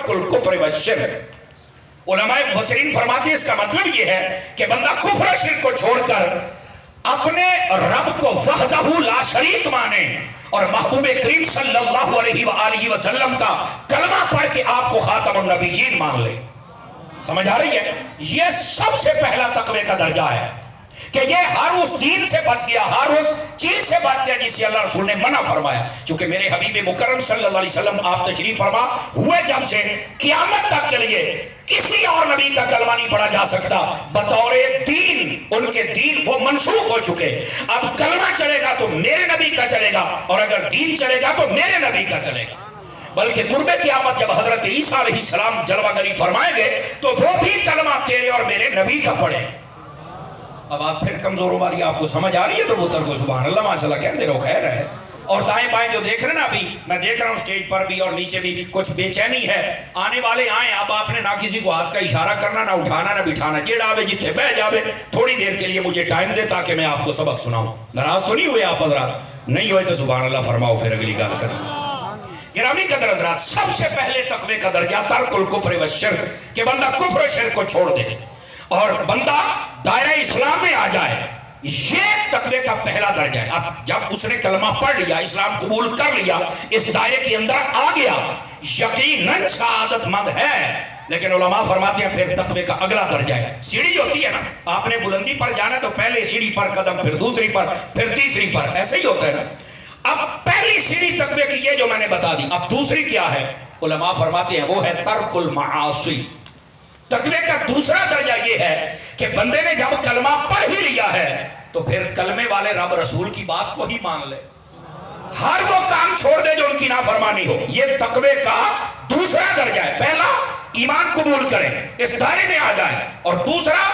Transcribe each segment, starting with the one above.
ترک الکفر والشرک۔ علماء مفسرین فرماتے ہیں اس کا مطلب یہ ہے کہ بندہ کفر و شرک کو چھوڑ کر اپنے رب کو وحدہ لا شریک مانے اور محبوب کریم صلی اللہ علیہ وآلہ وسلم کا کلمہ پڑھ کے آپ کو خاتم النبیین مان لے۔ سمجھ آ رہی ہے؟ یہ سب سے پہلا تقوی کا درجہ ہے کہ یہ ہر اس دین سے بچ گیا، ہر اس چیز سے بچ گیا جس سے اللہ رسول نے منع فرمایا۔ چونکہ میرے حبیب مکرم صلی اللہ علیہ وسلم آپ تشریف فرما ہوئے جب سے قیامت تک کے لیے کسی اور نبی کا کلمہ نہیں پڑھا جا سکتا بطور دین، ان کے دین وہ منسوخ ہو چکے۔ اب کلمہ چلے گا تو میرے نبی کا چلے گا، اور اگر دین چلے گا تو میرے نبی کا چلے گا۔ بلکہ قرب قیامت جب حضرت عیسیٰ علیہ السلام جلوہ گری فرمائیں گے تو وہ بھی کلمہ تیرے اور میرے نبی کا پڑھے۔ آواز پھر کمزوروں والی آپ کو سمجھ آ رہی ہے تو وہ تر کو سبحان اللہ ماشاءاللہ کہہ دے رہو خیر ہے۔ اور دائیں بائیں جو دیکھ رہے ہیں نا، ابھی میں دیکھ رہا ہوں سٹیج پر بھی اور نیچے بھی کچھ بے چینی ہے، آنے والے آئیں، اب آپ نے نہ کسی کو ہاتھ کا اشارہ کرنا، نہ اٹھانا، نہ بٹھانا، جیڑا آوے جتنے بہ جاوے، تھوڑی دیر کے لیے مجھے ٹائم دے تاکہ میں آپ کو سبق سناؤں۔ ناراض تو نہیں ہوئے آپ حضرات؟ نہیں ہوئے تو سبحان اللہ فرماؤ، پھر اگلی گل کریں۔ گرامی قدر حضرات، سب سے پہلے تقوی کا درجہ ترک الکفر والشرک، کہ بندہ کفر و شرک کو چھوڑ دے اور بندہ دائرہ اسلام میں آ جائے، یہ تقوی کا پہلا درجہ ہے۔ اب جب اس نے کلمہ پڑھ لیا، اسلام قبول کر لیا، اس دائرے کے اندر آ گیا، یقیناً سعادت مند ہے۔ لیکن علماء فرماتے ہیں پھر تقوی کا اگلا درجہ ہے، سیڑھی ہوتی ہے نا، آپ نے بلندی پر جانا تو پہلے سیڑھی پر قدم، پھر دوسری پر، پھر تیسری پر، ایسے ہی ہوتا ہے نا۔ اب پہلی سیڑھی تقوی کی یہ جو میں نے بتا دی، اب دوسری کیا ہے؟ علماء فرماتے ہیں وہ ہے ترک المعاصی۔ تقوی کا دوسرا درجہ یہ ہے کہ بندے نے جب کلمہ پڑھ ہی لیا ہے تو پھر کلمے والے رب رسول کی بات کو ہی مان لے، ہر وہ کام چھوڑ دے جو ان کی نافرمانی ہو۔ یہ تقوی کا دوسرا درجہ ہے۔ پہلا ایمان قبول کرے، اس دائرے میں آ جائے، اور دوسرا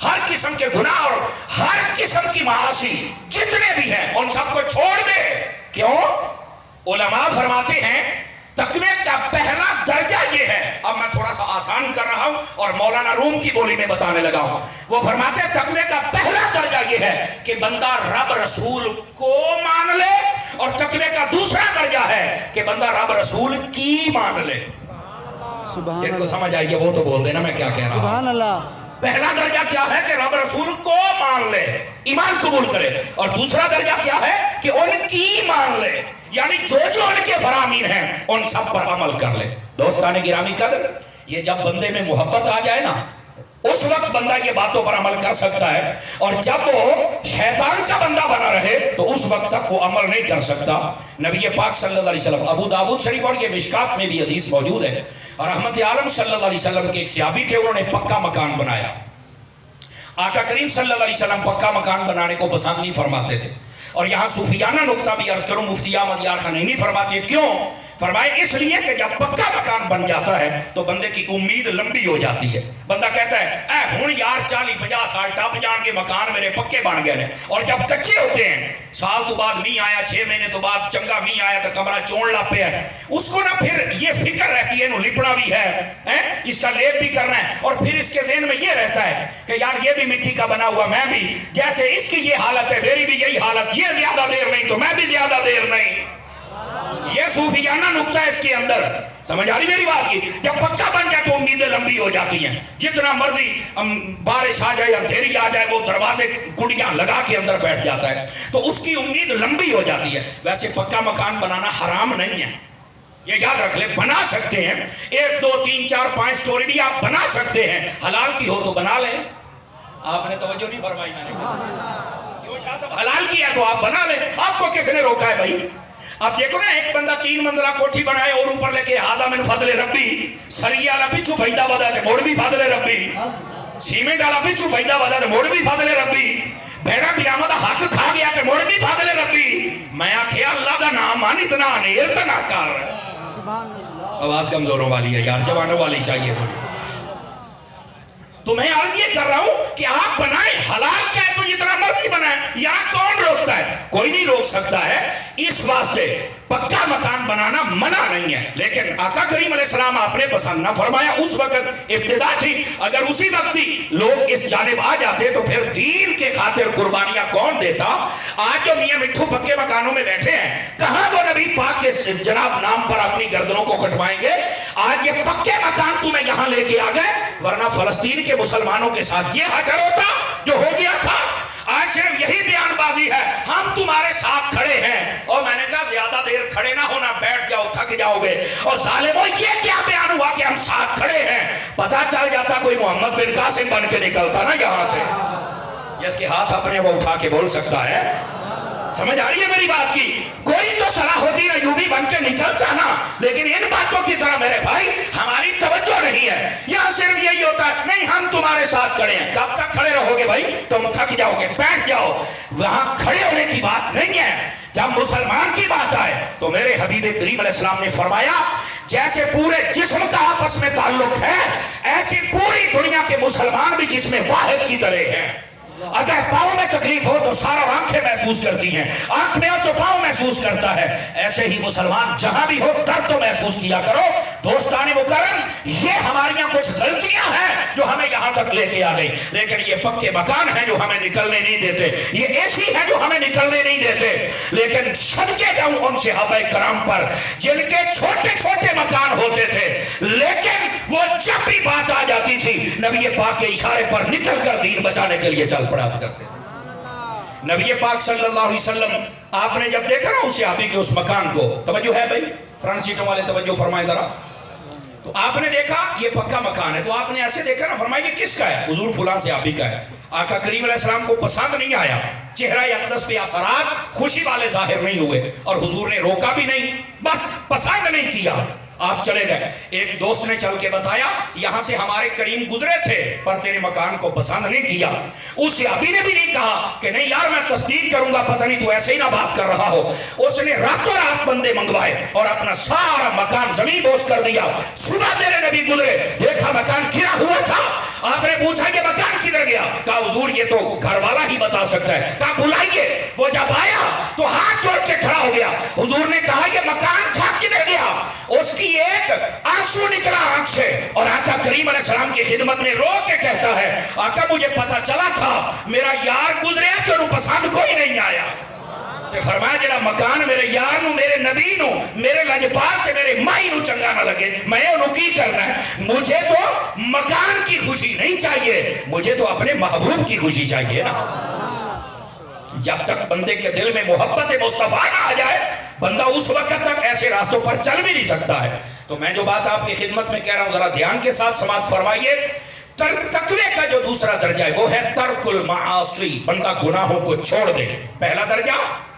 ہر قسم کے گناہ اور ہر قسم کی معاصی جتنے بھی ہیں ان سب کو چھوڑ دے۔ کیوں؟ علماء فرماتے ہیں تقوی کا پہلا درجہ یہ ہے، اب میں تھوڑا سا آسان کر رہا ہوں اور مولانا روم کی بولی میں بتانے لگا ہوں۔ وہ فرماتے ہیں تقوی کا پہلا درجہ یہ ہے کہ بندہ رب رسول کو مان لے، اور تقوی کا دوسرا درجہ ہے کہ بندہ رب رسول کی مان لے۔ ان کو سمجھ آئیے وہ تو بول دینا میں کیا کہہ رہا ہوں۔ سبحان اللہ۔ پہلا درجہ کیا ہے کہ رب رسول کو مان لے، ایمان قبول کرے، اور دوسرا درجہ کیا ہے کہ ان کی مان لے، یعنی جو جو ان کے فرامین ہیں ان سب پر عمل کر لے۔ دوستان گرامی قدر، یہ جب بندے میں محبت آ جائے نا اس وقت بندہ یہ باتوں پر عمل کر سکتا ہے، اور جب وہ شیطان کا بندہ بنا رہے تو اس وقت تک وہ عمل نہیں کر سکتا۔ نبی پاک صلی اللہ علیہ وسلم، ابو داؤد شریف اور یہ مشکات میں بھی حدیث موجود ہے، اور رحمت عالم صلی اللہ علیہ وسلم کے ایک صحابی تھے، انہوں نے پکا مکان بنایا۔ آقا کریم صلی اللہ علیہ وسلم پکا مکان بنانے کو پسند نہیں فرماتے تھے، اور یہاں صوفیانہ نکتہ بھی عرض کروں، مفتی احمد یار خان نہیں فرماتے۔ کیوں؟ فرمائے اس لیے کہ جب پکا مکان بن جاتا ہے تو بندے کی امید لمبی ہو جاتی ہے۔ بندہ کہتا ہے اے ہن یار 40-50 سال ٹپ جان کے مکان میرے پکے بن گئے ہیں، اور جب کچے ہوتے ہیں سال تو بعد می آیا، 6 مہینے تو بعد چنگا می آیا تو کمرہ چون لا پہ ہے، اس کو نا پھر یہ فکر رہتی ہے، انہوں لپڑا بھی ہے، اس کا لیپ بھی کرنا ہے، اور پھر اس کے ذہن میں یہ رہتا ہے کہ یار یہ بھی مٹی کا بنا ہوا، میں بھی جیسے اس کی یہ حالت ہے میری بھی یہی حالت، یہ زیادہ دیر نہیں تو میں بھی زیادہ دیر نہیں۔ یہ صوفیانہ نکتہ ہے اس کے اندر، سمجھ آ رہی میری بات کی؟ جب پکا بن جائے تو امیدیں لمبی ہو جاتی ہیں، جتنا مرضی بارش آ جائے اندھیری آ جائے وہ دروازے گڑیاں لگا کے اندر بیٹھ جاتا ہے، تو اس کی امید لمبی ہو جاتی ہے۔ ویسے پکا مکان بنانا حرام نہیں ہے، یہ یاد رکھ لیں، بنا سکتے ہیں، 1 2 3 4 5 سٹوری بھی آپ بنا سکتے ہیں، حلال کی ہو تو بنا لیں۔ آپ نے توجہ نہیں فرمائی، میں نے شاہ صاحب حلال کی ہے تو آپ بنا لیں، آپ کو کس نے روکا ہے بھائی؟ آپ دیکھو نا، ایک بندہ 3 منزلہ کوٹھی بنائے اور اوپر لے کے ہاذا من فضل ربی، سریا والا پچھو بھیدا ودا تے موڑ بھی فضل ربی، سیمنٹ والا پچھو بھیدا ودا تے موڑ بھی فضل ربی، بھیڑا بیامہ دا حق کھا گیا تے موڑ بھی فضل ربی۔ میں آکھیا اللہ دا نام مان اتنا انیر تنا کر۔ آواز کمزوروں والی ہے یار، جوانوں والی چاہیے تھوڑی۔ تو میں عرض یہ کر رہا ہوں کہ آپ بنائیں، حلال کیا ہے تو جتنا مرضی بنائیں، یہاں کون روکتا ہے؟ کوئی نہیں روک سکتا ہے۔ اس واسطے پکا مکان بنانا منع نہیں ہے، لیکن آقا کریم علیہ السلام آپ نے پسند نہ فرمایا، اس وقت ابتدا تھی، اگر اسی وقت ہی لوگ اس جانب آ جاتے تو پھر دین کے خاطر قربانیاں کون دیتا؟ آج جو میاں مٹھو پکے مکانوں میں بیٹھے ہیں، کہاں وہ نبی پاک کے جناب نام پر اپنی گردنوں کو کٹوائیں گے؟ آج یہ پکے مکان تمہیں یہاں لے کے آ گئے، ورنہ فلسطین کے مسلمانوں کے ساتھ یہ حشر ہوتا جو ہو گیا تھا۔ آج صرف یہی بیان بازی ہے، ہم تمہارے ساتھ کھڑے ہیں، اور میں نے کہا زیادہ دیر کھڑے نہ ہونا، بیٹھ جاؤ تھک جاؤ گے۔ اور ظالموں یہ کیا بیان ہوا کہ ہم ساتھ کھڑے ہیں؟ پتہ چل جاتا کوئی محمد بن قاسم بن کے نکلتا نا یہاں سے، جس کے ہاتھ اپنے وہ اٹھا کے بول سکتا ہے۔ سمجھ آ رہی ہے میری بات کی؟ کوئی تو صلاح الدین ایوبی بن کے نکلتا نا، لیکن ان باتوں کی طرح میرے بھائی ہماری توجہ نہیں ہے۔ یہاں صرف یہی ہوتا ہے، نہیں ہم تمہارے ساتھ کھڑے ہیں۔ کب تک کھڑے رہو گے بھائی؟ تم تھک جاؤ گے، بیٹھ جاؤ۔ وہاں کھڑے ہونے کی بات نہیں ہے۔ جب مسلمان کی بات آئے تو میرے حبیب کریم علیہ السلام نے فرمایا جیسے پورے جسم کا آپس میں تعلق ہے، ایسی پوری دنیا کے مسلمان بھی جسم واحد کی طرح ہیں۔ اگر پاؤں میں تکلیف ہو تو سارا آنکھیں محسوس کرتی ہیں، آنکھ میں ہو تو پاؤں محسوس کرتا ہے۔ ایسے ہی مسلمان جہاں بھی ہو درد تو محسوس کیا کرو۔ دوستان مکرم، یہ ہماریاں کچھ غلطیاں ہیں جو ہمیں یہاں تک لے کے آ گئی، لیکن یہ پکے مکان ہیں جو ہمیں نکلنے نہیں دیتے، یہ ایسی ہیں جو ہمیں نکلنے نہیں دیتے۔ لیکن صدقے جاؤں ان صحابہ کرام پر جن کے چھوٹے چھوٹے مکان ہوتے تھے، لیکن وہ جب بھی بات آ جاتی تھی نبی پاک کے اشارے پر نکل کر دین بچانے کے لیے چل پڑا کرتے تھے۔ نبی پاک صلی اللہ علیہ وسلم، آپ نے جب دیکھا نا اس صحابی کے اس مکان کو، توجہ ہے بھائی فرنٹ سیٹوں والے توجہ فرمائیں ذرا، تو آپ نے دیکھا یہ پکا مکان ہے، تو آپ نے ایسے دیکھا نا، فرمایا یہ کس کا ہے؟ حضور فلاں صحابی کا ہے۔ آقا کریم علیہ السلام کو پسند نہیں آیا، چہرہ اقدس پہ اثرات خوشی والے ظاہر نہیں ہوئے، اور حضور نے روکا بھی نہیں، بس پسند نہیں کیا، آپ چلے گئے۔ ایک دوست نے چل کے بتایا یہاں سے ہمارے کریم گزرے تھے پر تیرے مکان کو پسند نہیں کیا۔ اس صحابی نے بھی نہیں کہا کہ نہیں یار میں تصدیق کروں گا، پتہ نہیں تو ایسے ہی نہ بات کر رہا ہو۔ اس نے راتوں رات بندے منگوائے اور اپنا سارا مکان زمین بوس کر دیا۔ صبح میرے نبی گزرے، دیکھا مکان گرا ہوا تھا۔ آپ نے پوچھا یہ مکان کدھر گیا؟ کہا حضور یہ تو گھر والا ہی بتا سکتا ہے۔ کہا بلائیے۔ وہ جب آیا تو ہاتھ جوڑ کے کھڑا ہو گیا۔ حضور نے کہا یہ مکان تھا کدھر گیا؟ اس کی ایک آنسو نکلا آنکھ سے، اور آقا کریم علیہ السلام کی خدمت میں رو کے کہتا ہے آقا مجھے پتا چلا تھا میرا یار گزرے کہ انہوں پسند کوئی نہیں آیا۔ تو فرمایا جڑا مکان میرے یار نو، میرے نبی نو، میرے لجپال سے میرے مائی نو چنگا نہ لگے، میں انہوں کی کرنا ہے؟ مجھے تو مکان کی خوشی نہیں چاہیے، مجھے تو اپنے محبوب کی خوشی چاہیے نا۔ جب تک بندے کے دل میں محبت مصطفیٰ نہ آ جائے، بندہ اس وقت تک ایسے راستوں پر چل بھی نہیں سکتا ہے۔ تو میں جو بات آپ کی خدمت میں کہہ رہا ہوں ذرا دھیان کے ساتھ سماعت فرمائیے۔ تقوی کا جو دوسرا درجہ ہے وہ ہے ترک المعاصی، بندہ گناہوں کو چھوڑ دے۔ پہلا درجہ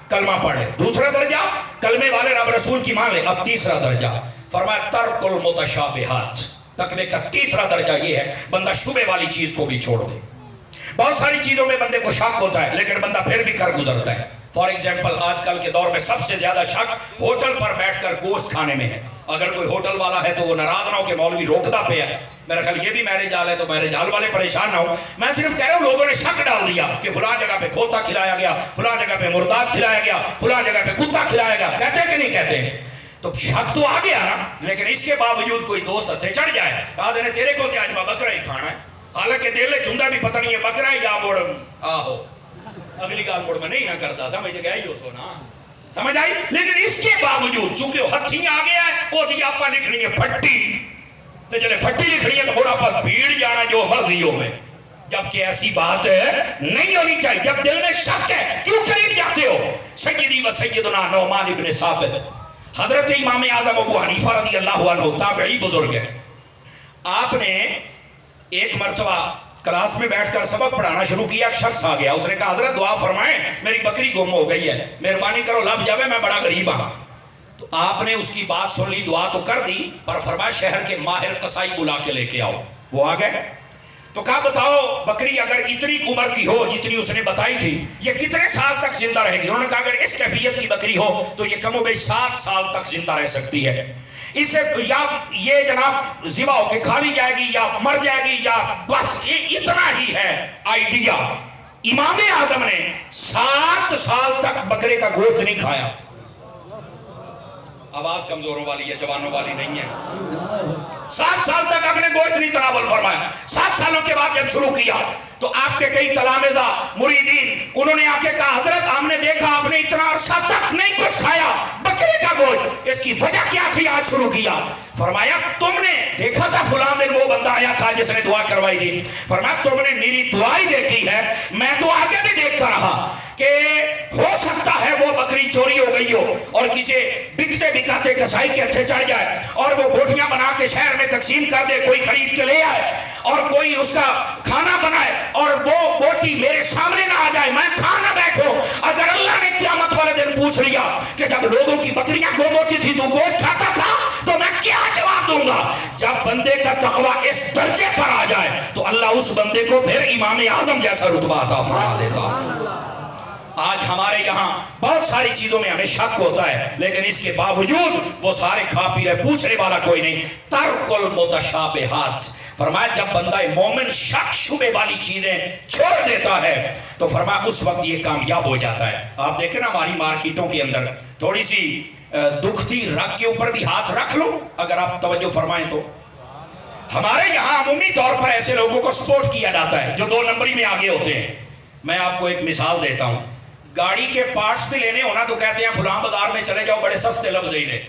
کلمہ پڑھے، دوسرا درجہ کلمے والے رب رسول کی مان لے، اب تیسرا درجہ فرمایا ترک المتشابہات۔ تقوی کا تیسرا درجہ یہ ہے بندہ شبہ والی چیز کو بھی چھوڑ دے۔ بہت ساری چیزوں میں بندے کو شک ہوتا ہے لیکن بندہ پھر بھی کر گزرتا ہے۔ فار ایگزامپل آج کل کے دور میں سب سے زیادہ شک ہوٹل پر بیٹھ کر گوشت کھانے میں ہے۔ اگر کوئی ہوٹل والا ہے تو وہ ناراض نہ ہو کہ مولوی روکتا پہ ہے، میرا خیال یہ بھی میرج ہال ہے تو میرج ہال والے پریشان نہ ہو۔ میں صرف کہہ رہا ہوں لوگوں نے شک ڈال دیا کہ فلاں جگہ پہ کھوتا کھلایا گیا، فلاں جگہ پہ مرداد کھلایا گیا، فلاں جگہ پہ کتا کھلایا گیا، کہتے ہیں کہ نہیں کہتے ہیں؟ تو شک تو آ گیا نا، لیکن اس کے باوجود کوئی دوست ہتھے چڑھ جائے، آج نے تیرے کو آج بکرا ہی کھانا ہے، حالانکہ دل میں چندہ بھی پتہ نہیں ہے بکرا ہے یا مڑ آہو اگلی گال مڑ میں نہیں نہ کرتا، سمجھ گیا ہی ہو سو نا، سمجھ آئی؟ لیکن اس کے باوجود چونکہ وہ ہتھی آ گیا ہے، وہ دی آپ لکھنی ہے پھٹی، تو جلے پھٹی لکھنی ہے تو بڑا پر بھیڑ جانا جو مرضی ہو میں، جبکہ ایسی بات نہیں ہونی چاہیے۔ جب دل میں شک ہے کیوں قریب جاتے ہو؟ سیدی و سیدنا نعمان ابن ثابت، حضرت امام اعظم ابو حنیفہ رضی اللہ عنہ تابعی بزرگ ہے، آپ نے ایک مرتبہ کلاس میں بیٹھ کر سبق پڑھانا شروع کیا، ایک شخص آ گیا، اس نے کہا حضرت دعا فرمائیں میری بکری گم ہو گئی ہے، مہربانی کرو لب جاوے میں بڑا غریب ہوں۔ تو آپ نے اس کی بات سن لی، دعا تو کر دی، پر فرمایا شہر کے ماہر قصائی بلا کے لے کے آؤ۔ وہ آ گئے تو کہا بتاؤ بکری اگر اتنی عمر کی ہو جتنی اس نے بتائی تھی یہ کتنے سال تک زندہ رہے گی؟ انہوں نے کہا اگر اس کیفیت کی بکری ہو تو یہ کم و بیش 7 سال تک زندہ رہ سکتی ہے، اسے یا یہ جناب ذبح ہو کے کھا لی جائے گی یا مر جائے گی یا بس اتنا ہی ہے آئیڈیا۔ امام اعظم نے 7 سال تک بکرے کا گوشت نہیں کھایا۔ آواز کمزوروں والی ہے، جوانوں والی نہیں ہے۔ 7 سال تک آپ نے گوشت نہیں تناول فرمایا۔ 7 سالوں کے بعد جب شروع کیا تو آپ کے کئی تلامذہ مریدین انہوں نے آ کے کہا حضرت ہم نے دیکھا آپ نے اتنا عرصہ تک نہیں کچھ کھایا، بکرے بکرے کا گوشت، اس کی وجہ کیا تھی آج شروع کیا؟ فرمایا تم نے دیکھا تھا فلاں دن وہ بندہ آیا تھا جس نے دعا کروائی تھی، فرمایا تم نے میری دعائی دیکھی ہے، میں تو آگے بھی دیکھتا رہا کہ ہو سکتا ہے وہ بکری چوری ہو گئی ہو اور کسی بکتے بکاتے کسائی کے ہتھے چڑھ جائے اور وہ بوٹیاں بنا کے شہر میں تقسیم کر دے، کوئی خرید کے لے آئے اور کوئی اس کا کھانا بنائے اور وہ بوٹی میرے سامنے نہ آ جائے، میں کھا نہ بیٹھوں۔ اگر اللہ نے قیامت والے دن پوچھ لیا کہ جب لوگوں کی بکریاں گم ہوتی تھی تو گوشت کھاتا تھا، تو میں کیا جواب دوں گا؟ جب بندے کا تقوی اس درجے پر آ جائے تو اللہ اس بندے کو پھر امام اعظم جیسا رتبہ عطا فرما دیتا۔ آج ہمارے یہاں بہت ساری چیزوں میں ہمیں شک ہوتا ہے، لیکن اس کے باوجود وہ سارے کھا پی رہے، پوچھنے والا کوئی نہیں۔ ترک المتشابہات، فرمایا جب بندہ مومن شک شبے والی چیزیں چھوڑ دیتا ہے تو فرمایا اس وقت یہ کامیاب ہو جاتا ہے۔ آپ دیکھیں نا ہماری مارکیٹوں کے اندر تھوڑی سی دکھتی رگ کے اوپر بھی ہاتھ رکھ لو اگر آپ توجہ فرمائیں تو۔ ہمارے یہاں عمومی طور پر ایسے لوگوں کو سپورٹ کیا جاتا ہے جو 2 نمبری میں آگے ہوتے ہیں۔ میں آپ کو ایک مثال دیتا ہوں، گاڑی کے پارٹس بھی لینے ہونا تو کہتے ہیں فلاں بازار میں چلے جاؤ بڑے سستے لگ دے رہے،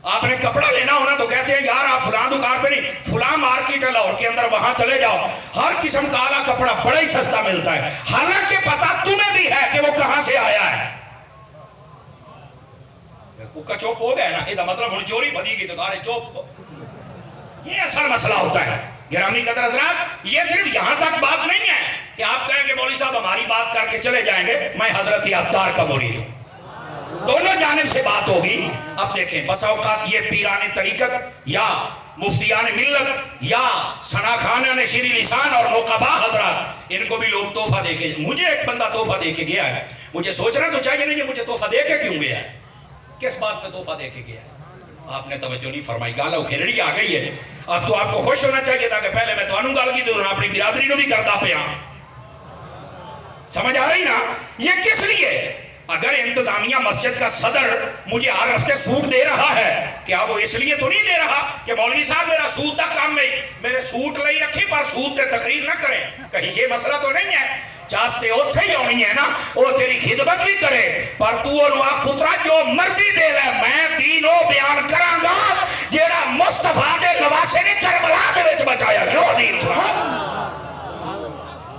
آپ نے کپڑا لینا ہونا تو کہتے ہیں یار آپ فلاں دکان پہ نہیں، فلاں مارکیٹ ہے لاہور کے اندر وہاں چلے جاؤ، ہر قسم کا اعلیٰ کپڑا بڑا ہی سستا ملتا ہے، حالانکہ پتا تمہیں بھی ہے کہ وہ کہاں سے آیا ہے۔ کا چوپ ہو گیا نا، یہ مطلب ہوں چوری بدی گئی تو سارے چوپ، یہ اصل مسئلہ ہوتا ہے۔ گرامی قدر حضرات، یہ صرف یہاں تک بات نہیں ہے کہ آپ کہیں کہ مولوی صاحب ہماری بات کر کے چلے جائیں گے، میں حضرت عطار کا مرید ہوں، دونوں جانب سے بات ہوگی۔ اب دیکھیں بس اوقات یہ پیران طریقت یا مفتیان ملت یا سناخانہ شیری لسان اور نقبا حضرات، ان کو بھی لوگ تحفہ دے کے، مجھے ایک بندہ تحفہ دے کے گیا ہے، مجھے سوچنا تو چاہیے نہیں کہ مجھے تحفہ دے کے کیوں گیا ہے، کس بات پہ تحفہ دے کے گیا ہے؟ آپ نے توجہ نہیں فرمائی، گالو کھیلڑی آ گئی ہے۔ اب تو آپ کو خوش ہونا چاہیے تھا کہ پہلے میں تو انہوں گال کی تو اپنی برادری نو بھی کرتا پہ ہاں، سمجھ آ رہی نا؟ یہ کس لیے؟ اگر انتظامیہ مسجد کا صدر مجھے ہر ہفتے سوٹ دے رہا ہے، کیا وہ اس لیے تو نہیں دے رہا کہ مولوی صاحب میرا سوٹ دا کام نہیں، میرے سوٹ لئی رکھی پر سوٹ تے تقریر نہ کریں؟ کہیں یہ مسئلہ تو نہیں ہے؟ چاستے اوتھے ہی ہونی ہے نا، وہ تیری خدمت بھی کرے پر تو انہوں آخ پترا جو مرضی دے لے، میں دینوں بیان کران گا جیڑا مصطفیٰ دے نواسے نے کربلا دے وچ بچایا جو دین سنا۔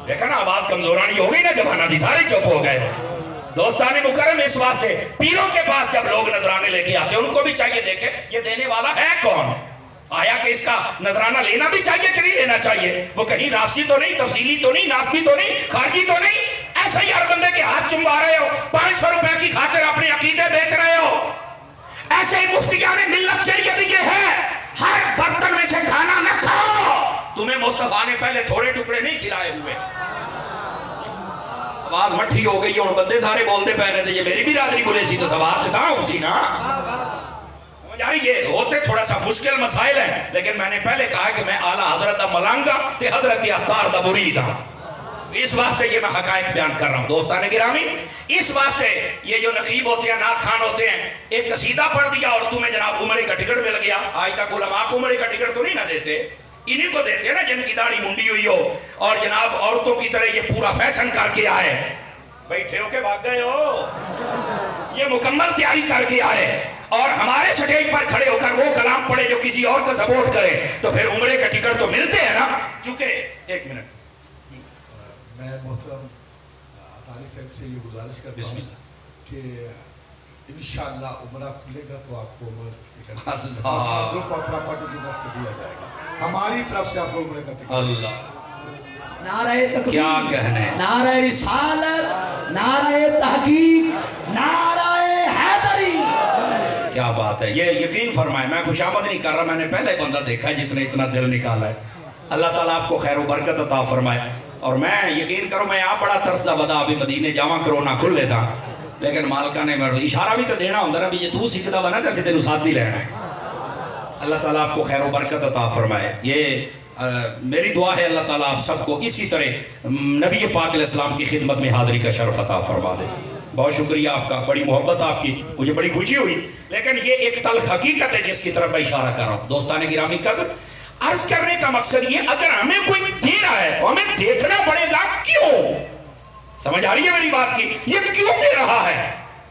دیکھا نا آواز کمزورانی ہو گئی نا، جبانہ دی سارے چپ ہو گئے۔ دوستان مکرم اس واسطے پیروں کے پاس جب لوگ نذرانے لے کے آتے ہیں ان کو بھی چاہیے دیکھیں یہ دینے والا ہے کون، آیا کہ اس کا نذرانہ لینا بھی چاہیے کہ نہیں لینا چاہیے، وہ کہیں رافضی تو نہیں، تفصیلی تو نہیں، نافی تو نہیں، خارجی تو نہیں، ایسے ہی ہر بندے کے ہاتھ چمبا رہے ہو، 500 روپے کی خاطر اپنے عقیدے بیچ رہے ہو۔ ایسے ہی مفتیان ملت کے لیے بھی یہ ہے، ہر برتن میں سے کھانا نہ کھاؤ، تمہیں مصطفیٰ نے پہلے تھوڑے ٹکڑے نہیں کھلائے ہوئے۔ آواز مٹھی ہو گئی اور بندے سارے بولتے پہنے تھے یہ میری برادری بولے سی تو سوال دیتا ہوں سی نا، یار یہ ہوتے تھوڑا سا مشکل مسائل ہیں، لیکن میں نے پہلے کہا کہ میں اعلیٰ حضرت دا ملانگا تے حضرت عطار دا مرید ہوں، اس واسطے یہ میں حقائق بیان کر رہا ہوں۔ دوستان گرامی، اس واسطے یہ جو نقیب ہوتے ہیں، نعت خان ہوتے ہیں، ایک قصیدہ پڑھ دیا اور تمہیں جناب عمرے کا ٹکٹ مل گیا۔ آج تک علماء کو عمرے کا ٹکٹ تو نہیں نہ دیتے، انہیں کو دیتے ہیں نا جن کی داڑھی منڈی ہوئی ہو اور جناب عورتوں کی طرح یہ پورا فیشن کر کے آئے، بیٹھے ہو کے بھاگ گئے ہو، یہ مکمل تیاری کر کے آئے اور ہمارے سٹیج پر کھڑے ہو کر وہ کلام پڑھے جو کسی اور کو سپورٹ کرے تو پھر عمرے کا ٹکٹ تو ملتے ہیں نا۔ چونکہ ایک منٹ میں محترم عطاری صاحب سے یہ گزارش کرتا ہوں کہ انشاءاللہ عمرہ کھلے گا تو آپ کو عمر ٹکٹ گروپ آف پراپرٹی کی طرف سے دیا جائے گا، ہماری طرف سے آپ کو عمرے کا ٹکٹ۔ اللہ نعرہ تکبیر، کیا کہنے، نعرہ رسالت، نعرہ تحقیق، نعرہ حیدری، کیا بات ہے۔ یہ یقین فرمائے میں خوش آمد نہیں کر رہا، میں نے پہلے بندہ دیکھا ہے جس نے اتنا دل نکالا ہے۔ اللہ تعالیٰ آپ کو خیر و برکت عطا فرمائے، اور میں یقین کروں میں آپ بڑا ترسا بدا ابھی مدینے جاواں کرونا کھل لیتا، لیکن مالکہ نے اشارہ بھی تو دینا ہوندہ نا بھی یہ تو سکھتا بنا جیسے تینوں ساتھ بھی لینا ہے۔ اللہ تعالیٰ آپ کو خیر و برکت عطا فرمائے۔ یہ میری دعا ہے اللہ تعالیٰ آپ سب کو اسی طرح نبی پاک علیہ السلام کی خدمت میں حاضری کا شرف عطا فرما دے۔ بہت شکریہ آپ کا، بڑی محبت آپ کی، مجھے بڑی خوشی ہوئی، لیکن یہ ایک تلخ حقیقت ہے جس کی طرف میں اشارہ کر رہا ہوں۔ دوستان گرامی قدر، عرض کرنے کا مقصد یہ اگر ہمیں کوئی دے رہا ہے تو ہمیں دیکھنا پڑے گا کیوں، سمجھ آ رہی ہے میری بات کی، یہ کیوں دے رہا ہے؟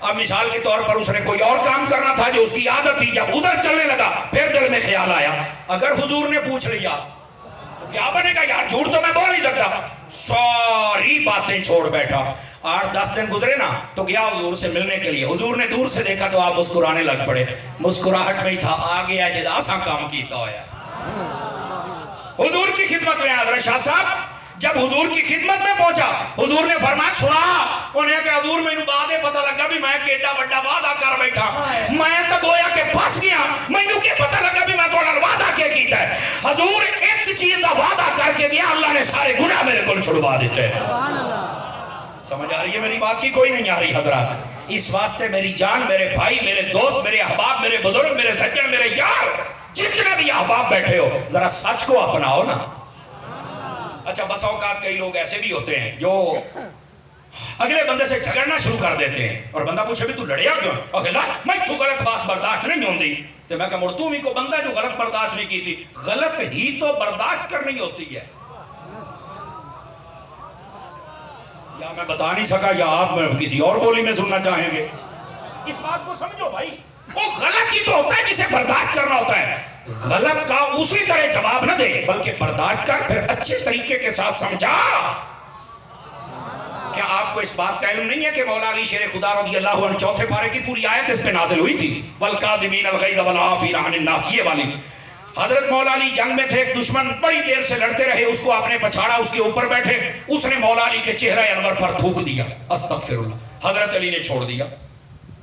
اب مثال کے طور پر اس نے کوئی اور کام کرنا تھا جو اس کی عادت تھی، جب ادھر چلنے لگا پھر دل میں خیال آیا اگر حضور نے پوچھ لیا تو کیا بنے گا یار، جھوٹ تو میں بول نہیں سکتا، ساری باتیں چھوڑ بیٹھا۔ 8-10 دن گزرے نا تو گیا حضور سے ملنے کے لیے، حضور نے دور سے دیکھا تو آپ مسکرانے لگ پڑے، مسکراہٹ میں ہی تھا آ گیا جدا سا کام کیتا ہویا۔ حضور کی خدمت میں حضرت شاہ صاحب جب حضور کی خدمت میں پہنچا، حضور نے فرمایا سنا انہیں کہ حضور میں بعد پتہ لگا بھی میں کیڈا بڑا وعدہ کر بیٹھا، میں تو گویا کہ پھس گیا، مینوں کی پتہ لگا بھی میں تھوڑا وعدہ کیا کیتا ہے۔ حضور ایک چیز کا وعدہ کر کے گیا، اللہ نے سارے گناہ میرے کو چھڑوا دیتے ہیں۔ سمجھ آ رہی ہے میری بات کی؟ کوئی نہیں آ رہی حضرات؟ اس واسطے میری جان، میرے بھائی، میرے دوست، میرے احباب، میرے بزرگ، میرے سجن، میرے یار، جتنے بھی احباب بیٹھے ہو، ذرا سچ کو اپناؤ نا۔ اچھا بس اوقات کئی لوگ ایسے بھی ہوتے ہیں جو اگلے بندے سے جھگڑنا شروع کر دیتے ہیں اور بندہ پوچھے بھی تو لڑیا کیوں؟ اگلا میں تو غلط بات برداشت نہیں ہوندی، تو میں کہا مڑتو بھی کو بندہ جو غلط برداشت نہیں کی تھی، غلط ہی تو برداشت کرنی ہوتی ہے۔ یا میں بتا نہیں سکا یا آپ کسی اور بولی میں سننا چاہیں گے؟ اس بات کو سمجھو بھائی، وہ غلط ہی تو ہوتا ہے جسے برداشت کرنا ہوتا ہے۔ غلط کا اسی طرح جواب نہ دے بلکہ برداشت کر، پھر اچھے طریقے کے ساتھ سمجھا۔ کیا آپ کو اس بات کا علم نہیں ہے کہ مولا علی شیر خدا رضی اللہ عنہ 4 پارے کی پوری آیت اس پہ نازل ہوئی تھی؟ والکاظمین الغیظ والعافین عن الناس، یہ والی۔ حضرت مولا علی جنگ میں تھے، ایک دشمن بڑی دیر سے لڑتے رہے، اس کو آپ نے پچھاڑا، اس کے اوپر بیٹھے، اس نے مولا علی کے چہرہ انور پر تھوک دیا، استغفر اللہ۔ حضرت علی نے چھوڑ دیا۔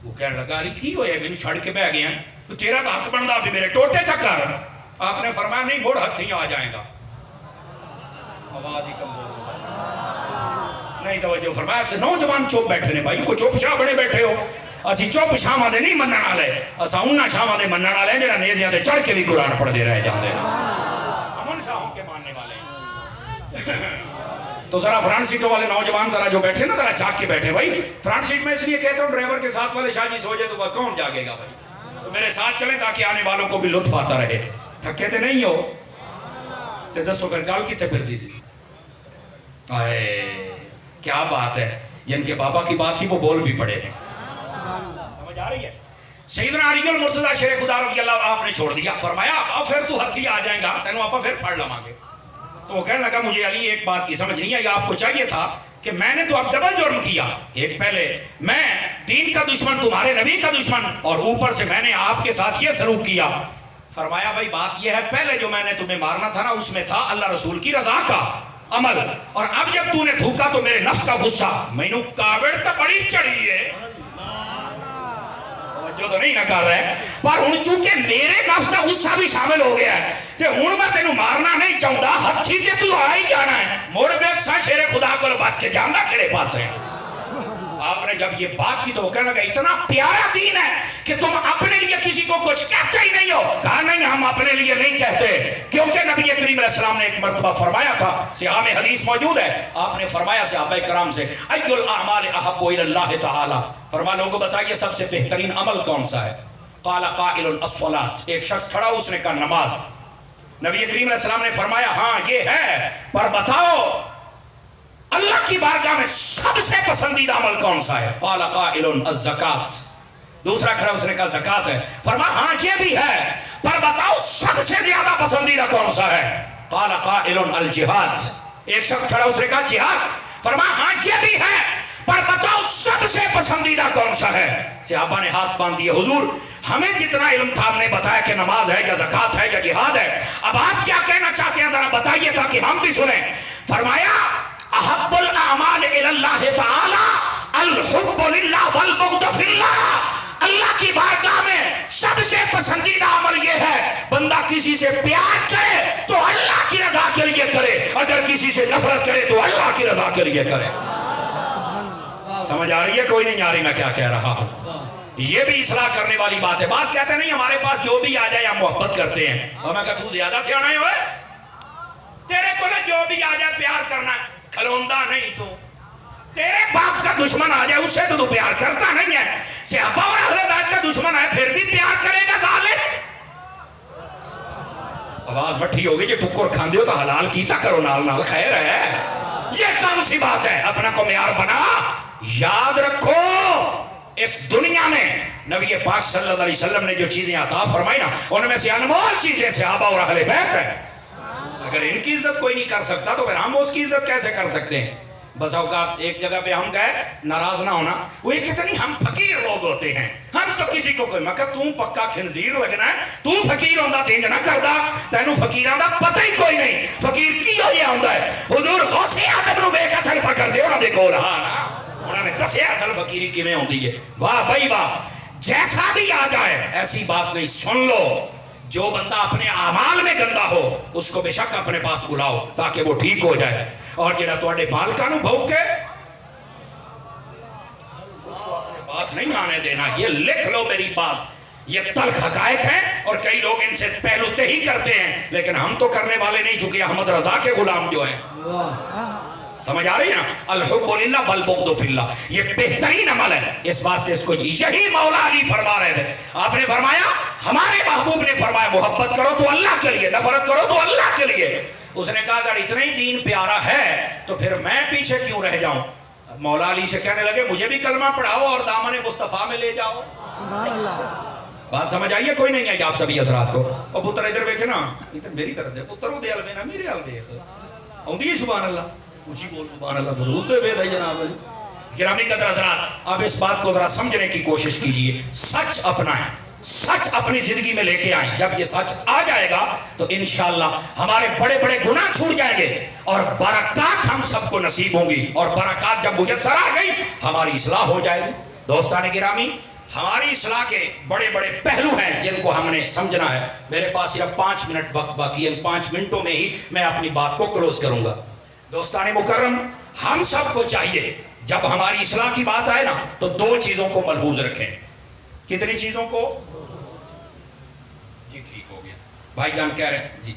وہ کہنے لگا علی کی ہوئے میں چھڑ کے بہ گیا تو تیرا تو حق بندا بھی میرے ٹوٹے چکر۔ آپ نے فرمایا نہیں بوڑھ ہتھی آ جائے گا، آواز ہی کم ہو نہیں توجہ فرمایا کہ نوجوان چوپ بیٹھے نے بھائی کو چوپ شاہ بنے بیٹھے ہو، اسی چوپ شاہ دے نہیں منن والے، اسا انہاں شاہ دے منن والے جڑا نیزیاں تے چڑھ کے بھی قرآن پڑھ دے رہے جاندے، امن شاہوں کے ماننے والے۔ تو ذرا فرنٹ سیٹوں والے نوجوان ذرا جو بیٹھے نا ذرا جاگ کے بیٹھے بھائی۔ فرنٹ سیٹ میں اس لیے کہتا ہوں ڈرائیور کے ساتھ والے شاہ جی سو جائے تو وہ کون جاگے گا بھائی؟ تو میرے ساتھ چلیں تاکہ آنے والوں کو بھی لطف آتا رہے۔ تھکے تے نہیں ہو تے دسو پھر گال کتے پھر دی سی؟ آئے کیا بات ہے، جن کے بابا کی بات تھی وہ بول بھی پڑے ہیں۔ سمجھ آ رہی ہے؟ سیدنا علی المرتضی شیر خدا رضی اللہ آپ نے چھوڑ دیا، فرمایا اب پھر تو ہتھی آ جائے گا تینوں آپ پھر پڑھ لواں گے۔ تو وہ کہنے لگا مجھے علی ایک بات کی سمجھ نہیں آئی، آپ کو چاہیے تھا کہ میں نے تو اب ڈبل جرم کیا، ایک پہلے میں دین کا دشمن، تمہارے نبی کا دشمن، اور اوپر سے میں نے آپ کے ساتھ یہ سلوک کیا۔ فرمایا بھائی بات یہ ہے پہلے جو میں نے تمہیں مارنا تھا نا اس میں تھا اللہ رسول کی رضا کا عمل، اور اب جب تو نے تھوکا تو میرے نفس کا غصہ، مینوں کاوڑ تا بڑی چڑھی ہے، جو تو نہیں نہ کر رہے پر ہن چونکہ میرے نفس کا غصہ بھی شامل ہو گیا ہے تے ہن میں تینوں مارنا نہیں چاہتا، ہتھی تے تو آ ہی جانا ہے، مڑ بیک سا شیر خدا کو بچ کے جاندا کہڑے پاس ہے۔ آپ نے جب یہ بات کی تو وہ کہنے لگا اتنا پیارا دین ہے کہ تم اپنے لیے کسی کو کچھ کہتے ہی نہیں ہو۔ کہا نہیں ہم اپنے لیے نہیں کہتے، کیونکہ نبی کریم علیہ السلام نے ایک مرتبہ فرمایا تھا، صحیح میں حدیث موجود ہے، آپ نے فرمایا صحابہ کرام سے ای الاعمال احب الی اللہ تعالی، فرمایا لوگوں بتائیے سب سے بہترین عمل کون سا ہے؟ قال قائل الصلاۃ، ایک شخص کھڑا اس نے کہا نماز۔ نبی کریم علیہ السلام نے فرمایا ہاں یہ ہے، پر بتاؤ اللہ کی بارگاہ میں سب سے پسندیدہ عمل کون سا ہے؟ قال قائل الزکات، دوسرا کھڑا اس نے کہا زکات ہے، فرمایا ہاں یہ بھی ہے، پر بتاؤ سب سے زیادہ پسندیدہ کون سا ہے؟ قال قائل الجہاد، ایک شخص کھڑا اس نے کہا جہاد، فرمایا ہاں یہ بھی ہے، پر بتاؤ سب سے پسندیدہ کون سا ہے؟ صحابہ نے ہاتھ باندھ دیے، حضور ہمیں جتنا علم تھا ہم نے بتایا کہ نماز ہے یا زکات ہے یا جہاد ہے، اب آپ کیا کہنا چاہتے ہیں ذرا بتائیے تاکہ ہم بھی سنیں۔ فرمایا احب الاعمال الی اللہ تعالی الحب للہ والبغض فی اللہ، اللہ کی بارگاہ میں سب سے پسندیدہ عمل یہ ہے بندہ کسی سے پیار کرے تو اللہ کی رضا کے لیے کرے، اگر کسی سے نفرت کرے تو اللہ کی رضا کے لیے کرے۔ سمجھ آ رہی ہے؟ کوئی نہیں آ رہی میں کیا کہہ رہا ہوں؟ یہ بھی اصلاح کرنے والی بات ہے۔ بعض کہتے نہیں ہمارے پاس جو بھی آ جائے ہم محبت کرتے ہیں، اور میں کہا تو زیادہ سیانا ہے ہوئے، تیرے کو جو بھی آ جائے پیار کرنا ہے، کھلوندہ نہیں تو تیرے باپ کا دشمن آ جائے اس سے تو پیار کرتا نہیں ہے، صحابہ اور اہل بیت کا دشمن ہے پھر بھی پیار کرے گا ظالم۔ آواز بٹھی ہوگی جی ٹکر کھاندے ہو تو حلال کیتا کرو نال نال، خیر ہے، یہ کون سی بات ہے؟ اپنا کو معیار بنا، یاد رکھو اس دنیا میں نبی پاک صلی اللہ علیہ وسلم نے جو چیزیں عطا فرمائی نا، ان میں سے انمول چیزیں صحابہ اور اہل بیت ہے. اگر ان کی عزت کوئی نہیں کر سکتا تو پھر ہم اس کی عزت کیسے کر سکتے ہیں؟ بس اوقات ایک جگہ پہ ہم گئے، ناراض نہ ہونا، وہ یہ کتنی ہم فقیر لوگ ہوتے ہیں. ہم تو کسی کو کوئی مکہ تو پکا خنزیر لگنا ہے، تو فقیر ہوندہ تینج نہ کردہ، تینوں فقیران دا پتہ ہی کوئی نہیں. فقیر کی ہو یہ ہوندہ ہے؟ حضور غوث اعظم نو بے قتل پکڑ دے انہوں نے دیکھو رہا نا، انہوں نے دسیا اصل فقیری کی میں ہوندی ہے. واہ بھائی واہ، جیسا بھی آ جائے ایسی بات نہیں. سن لو، جو بندہ اپنے اعمال میں گندا ہو اس کو بے شک اپنے پاس بلاؤ تاکہ وہ ٹھیک ہو جائے. اور جنہا توڑے بالکانوں بھوک کے پاس نہیں آنے دینا. یہ لکھ لو میری بات، یہ تلخ حقائق ہیں اور کئی لوگ ان سے پہلو تہی کرتے ہیں، لیکن ہم تو کرنے والے نہیں، چونکہ احمد رضا کے غلام جو ہیں. سمجھ آ رہی ہے نا؟ الحب للہ والبغض فی اللہ، یہ بہترین عمل ہے. اس بات سے اس کو یہی مولا علی فرما رہے تھے. آپ نے فرمایا، ہمارے محبوب نے فرمایا محبت کرو تو اللہ کے لیے، نفرت کرو تو اللہ کے لیے. اس نے کہا اگر اتنا ہی دین پیارا ہے تو پھر میں پیچھے کیوں رہ جاؤں؟ مولا علی سے کہنے لگے مجھے بھی کلمہ پڑھاؤ اور دامن مصطفیٰ میں لے جاؤ. سبحان اللہ. بات سمجھ آئیے؟ کوئی نہیں ہے آپ سبھی حضرات کو. اور پتر ادھر دیکھے نا، ادھر میری طرف دے پتر وہ دے الوینا میرے الویخ ہوندی ہے. سبحان اللہ، اونچی بول سبحان اللہ. درود دے بے جناب. گرامی قدر حضرات، آپ اس بات کو ذرا سمجھنے کی کوشش کیجئے. سچ اپنا ہے، سچ اپنی زندگی میں لے کے آئیں. جب یہ سچ آ جائے گا تو انشاءاللہ ہمارے بڑے بڑے گناہ چھوٹ جائیں گے اور برکات ہم سب کو نصیب ہوں گی. اور برکات جب میسر آ گئی ہماری اصلاح ہو جائے گی. دوستان گرامی، ہماری اصلاح کے بڑے بڑے پہلو ہیں جن کو ہم نے سمجھنا ہے. میرے پاس صرف 5 منٹ وقت باقی ہے. 5 منٹوں میں ہی میں اپنی بات کو کلوز کروں گا. دوستان مکرم، ہم سب کو چاہیے جب ہماری اصلاح کی بات آئے نا تو 2 چیزوں کو ملحوظ رکھیں. کتنی چیزوں کو؟ جی ٹھیک ہو گیا. بھائی جان کہہ رہے ہیں جی